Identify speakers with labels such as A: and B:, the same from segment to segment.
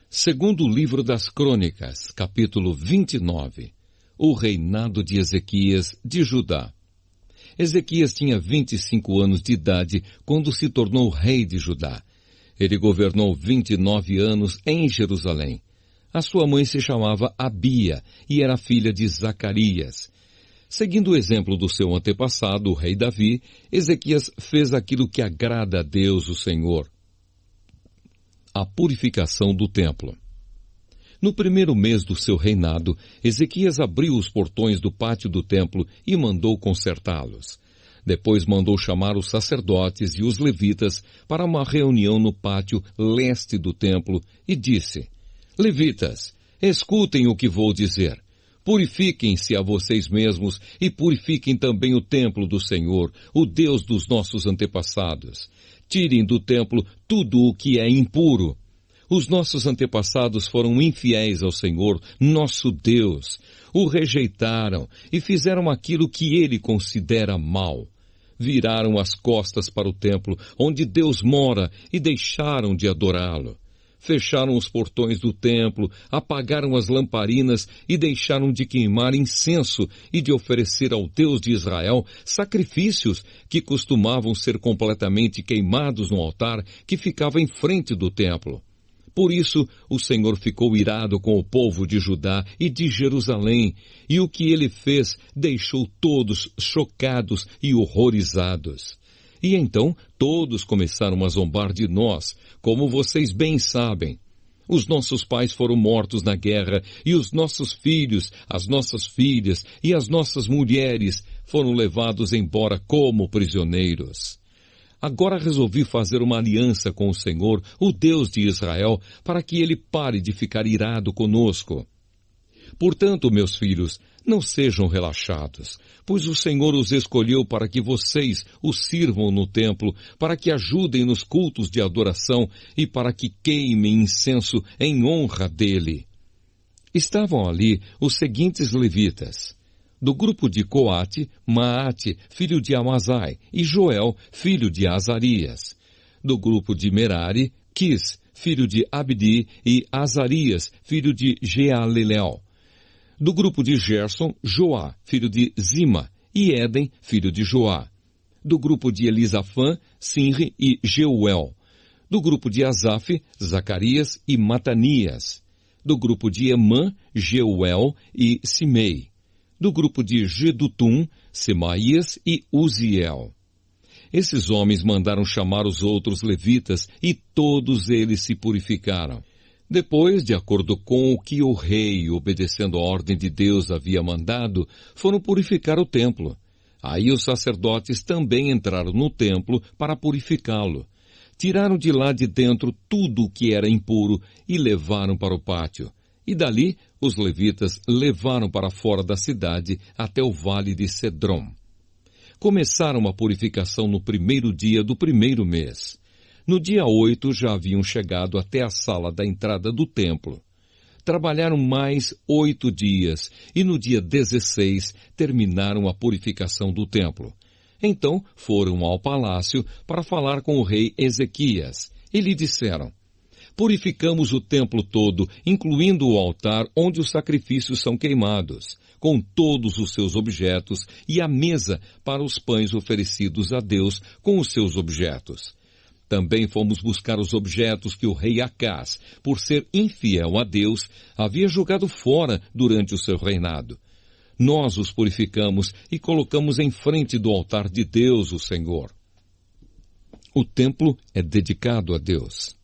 A: Segundo livro das Crônicas, capítulo 29. O reinado de Ezequias de Judá. Ezequias tinha 25 anos de idade quando se tornou rei de Judá. Ele governou 29 anos em Jerusalém. A sua mãe se chamava Abia e era filha de Zacarias. Seguindo o exemplo do seu antepassado, o rei Davi, Ezequias fez aquilo que agrada a Deus, o Senhor: a purificação do templo. No primeiro mês do seu reinado, Ezequias abriu os portões do pátio do templo e mandou consertá-los. Depois mandou chamar os sacerdotes e os levitas para uma reunião no pátio leste do templo e disse: Levitas, escutem o que vou dizer. Purifiquem-se a vocês mesmos e purifiquem também o templo do Senhor, o Deus dos nossos antepassados. Tirem do templo tudo o que é impuro. Os nossos antepassados foram infiéis ao Senhor, nosso Deus. O rejeitaram e fizeram aquilo que ele considera mal. Viraram as costas para o templo, onde Deus mora, e deixaram de adorá-lo. Fecharam os portões do templo, apagaram as lamparinas e deixaram de queimar incenso e de oferecer ao Deus de Israel sacrifícios que costumavam ser completamente queimados no altar que ficava em frente do templo. Por isso, o Senhor ficou irado com o povo de Judá e de Jerusalém, e o que ele fez deixou todos chocados e horrorizados. E então todos começaram a zombar de nós, como vocês bem sabem. Os nossos pais foram mortos na guerra, e os nossos filhos, as nossas filhas e as nossas mulheres foram levados embora como prisioneiros. Agora resolvi fazer uma aliança com o Senhor, o Deus de Israel, para que ele pare de ficar irado conosco. Portanto, meus filhos, não sejam relaxados, pois o Senhor os escolheu para que vocês o sirvam no templo, para que ajudem nos cultos de adoração e para que queimem incenso em honra dele. Estavam ali os seguintes levitas: do grupo de Coate, Maate, filho de Amazai, e Joel, filho de Azarias. Do grupo de Merari, Quis, filho de Abdi, e Azarias, filho de Jealelel. Do grupo de Gerson, Joá, filho de Zima, e Éden, filho de Joá. Do grupo de Elisafã, Sinri e Jeuel. Do grupo de Asaf, Zacarias e Matanias. Do grupo de Emã, Jeuel e Simei. Do grupo de Gedutum, Semaías e Uziel. Esses homens mandaram chamar os outros levitas e todos eles se purificaram. Depois, de acordo com o que o rei, obedecendo a ordem de Deus, havia mandado, foram purificar o templo. Aí os sacerdotes também entraram no templo para purificá-lo. Tiraram de lá de dentro tudo o que era impuro e levaram para o pátio. E dali os levitas levaram para fora da cidade até o vale de Cedrom. Começaram a purificação no primeiro dia do primeiro mês. No dia 8 já haviam chegado até a sala da entrada do templo. Trabalharam mais 8 dias e no dia 16 terminaram a purificação do templo. Então foram ao palácio para falar com o rei Ezequias e lhe disseram: Purificamos o templo todo, incluindo o altar onde os sacrifícios são queimados, com todos os seus objetos e a mesa para os pães oferecidos a Deus com os seus objetos. Também fomos buscar os objetos que o rei Acás, por ser infiel a Deus, havia jogado fora durante o seu reinado. Nós os purificamos e colocamos em frente do altar de Deus, o Senhor. O templo é dedicado a Deus.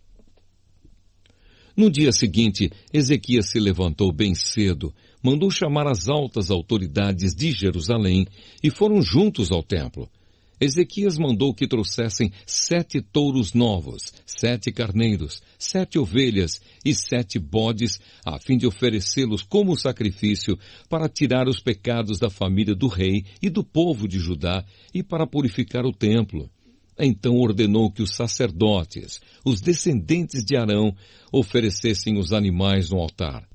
A: No dia seguinte, Ezequias se levantou bem cedo, mandou chamar as altas autoridades de Jerusalém e foram juntos ao templo. Ezequias mandou que trouxessem 7 touros novos, 7 carneiros, 7 ovelhas e 7 bodes, a fim de oferecê-los como sacrifício para tirar os pecados da família do rei e do povo de Judá e para purificar o templo. Então ordenou que os sacerdotes, os descendentes de Arão, oferecessem os animais no altar.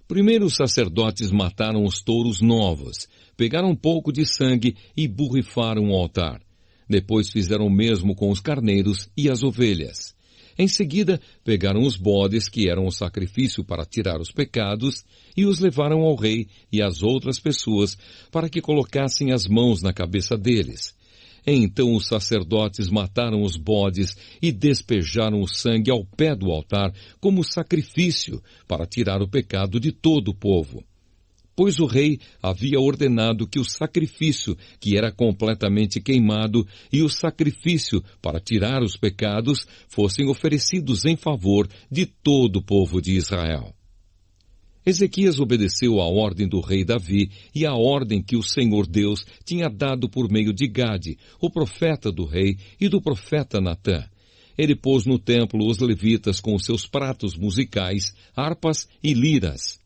A: Primeiro os sacerdotes mataram os touros novos, pegaram um pouco de sangue e borrifaram o altar. Depois fizeram o mesmo com os carneiros e as ovelhas. Em seguida, pegaram os bodes, que eram o sacrifício para tirar os pecados, e os levaram ao rei e às outras pessoas, para que colocassem as mãos na cabeça deles. Então os sacerdotes mataram os bodes e despejaram o sangue ao pé do altar, como sacrifício, para tirar o pecado de todo o povo. Pois o rei havia ordenado que o sacrifício, que era completamente queimado, e o sacrifício para tirar os pecados, fossem oferecidos em favor de todo o povo de Israel. Ezequias obedeceu à ordem do rei Davi e à ordem que o Senhor Deus tinha dado por meio de Gade, o profeta do rei, e do profeta Natã. Ele pôs no templo os levitas com os seus pratos musicais, harpas e liras.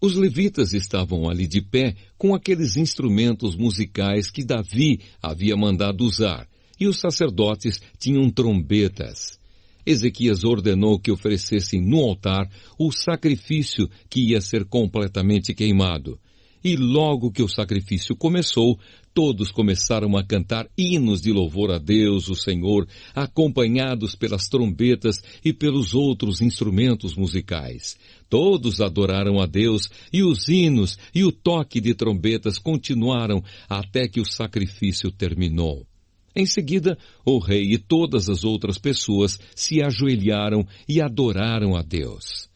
A: Os levitas estavam ali de pé com aqueles instrumentos musicais que Davi havia mandado usar, e os sacerdotes tinham trombetas. Ezequias ordenou que oferecessem no altar o sacrifício que ia ser completamente queimado. E logo que o sacrifício começou, todos começaram a cantar hinos de louvor a Deus, o Senhor, acompanhados pelas trombetas e pelos outros instrumentos musicais. Todos adoraram a Deus, e os hinos e o toque de trombetas continuaram até que o sacrifício terminou. Em seguida, o rei e todas as outras pessoas se ajoelharam e adoraram a Deus.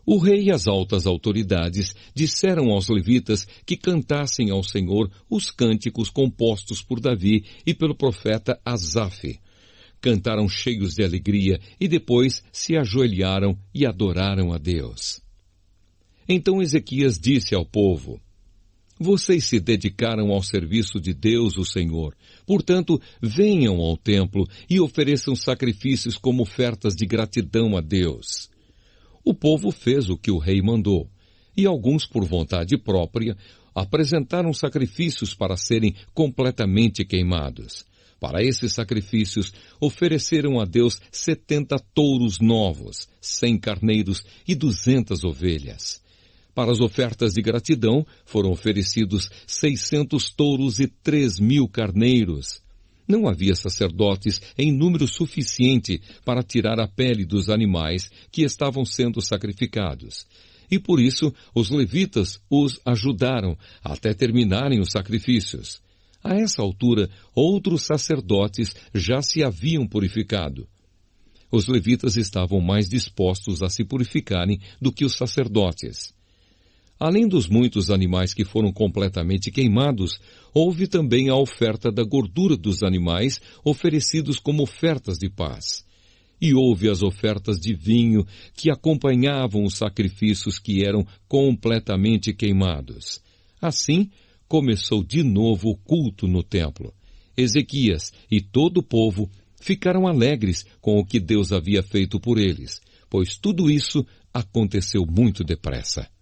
A: O rei e as altas autoridades disseram aos levitas que cantassem ao Senhor os cânticos compostos por Davi e pelo profeta Asaf. Cantaram cheios de alegria e depois se ajoelharam e adoraram a Deus. Então Ezequias disse ao povo: Vocês se dedicaram ao serviço de Deus, o Senhor. Portanto, venham ao templo e ofereçam sacrifícios como ofertas de gratidão a Deus. O povo fez o que o rei mandou, e alguns, por vontade própria, apresentaram sacrifícios para serem completamente queimados. Para esses sacrifícios, ofereceram a Deus 70 touros novos, 100 carneiros e 200 ovelhas. Para as ofertas de gratidão, foram oferecidos 600 touros e 3.000 carneiros. Não havia sacerdotes em número suficiente para tirar a pele dos animais que estavam sendo sacrificados. E por isso, os levitas os ajudaram até terminarem os sacrifícios. A essa altura, outros sacerdotes já se haviam purificado. Os levitas estavam mais dispostos a se purificarem do que os sacerdotes. Além dos muitos animais que foram completamente queimados, houve também a oferta da gordura dos animais oferecidos como ofertas de paz. E houve as ofertas de vinho que acompanhavam os sacrifícios que eram completamente queimados. Assim, começou de novo o culto no templo. Ezequias e todo o povo ficaram alegres com o que Deus havia feito por eles, pois tudo isso aconteceu muito depressa.